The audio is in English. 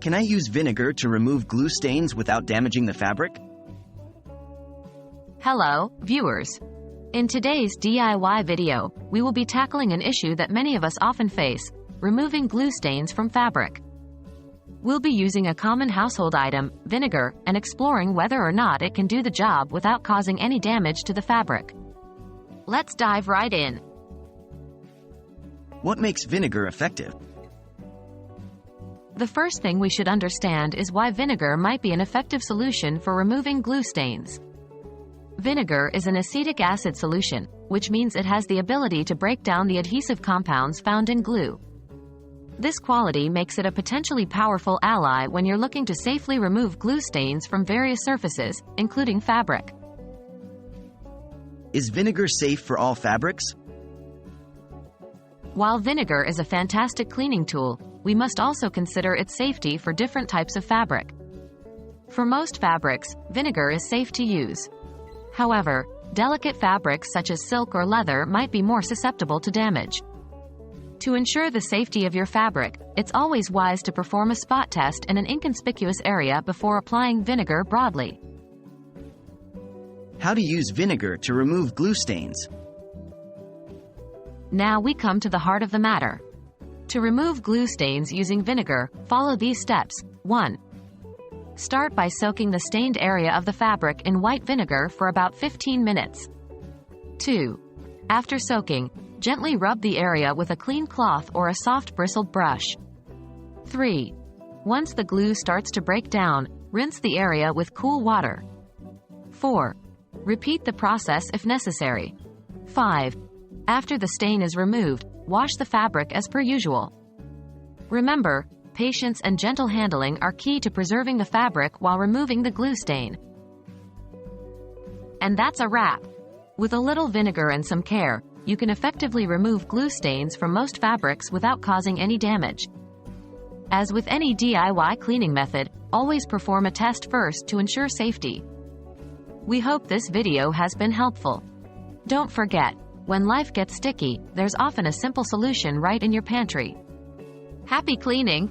Can I use vinegar to remove glue stains without damaging the fabric? Hello, viewers. In today's DIY video, we will be tackling an issue that many of us often face: removing glue stains from fabric. We'll be using a common household item, vinegar, and exploring whether or not it can do the job without causing any damage to the fabric. Let's dive right in. What makes vinegar effective? The first thing we should understand is why vinegar might be an effective solution for removing glue stains. Vinegar is an acetic acid solution, which means it has the ability to break down the adhesive compounds found in glue. This quality makes it a potentially powerful ally when you're looking to safely remove glue stains from various surfaces, including fabric. Is vinegar safe for all fabrics? While vinegar is a fantastic cleaning tool, we must also consider its safety for different types of fabric. For most fabrics, vinegar is safe to use. However, delicate fabrics such as silk or leather might be more susceptible to damage. To ensure the safety of your fabric, it's always wise to perform a spot test in an inconspicuous area before applying vinegar broadly. How to use vinegar to remove glue stains? Now we come to the heart of the matter. To remove glue stains using vinegar, follow these steps. 1. Start by soaking the stained area of the fabric in white vinegar for about 15 minutes. 2. After soaking, gently rub the area with a clean cloth or a soft bristled brush. 3. Once the glue starts to break down, rinse the area with cool water. 4. Repeat the process if necessary. 5. After the stain is removed, wash the fabric as per usual. Remember, patience and gentle handling are key to preserving the fabric while removing the glue stain. And that's a wrap. With a little vinegar and some care, you can effectively remove glue stains from most fabrics without causing any damage. As with any DIY cleaning method, always perform a test first to ensure safety. We hope this video has been helpful. Don't forget, when life gets sticky, there's often a simple solution right in your pantry. Happy cleaning!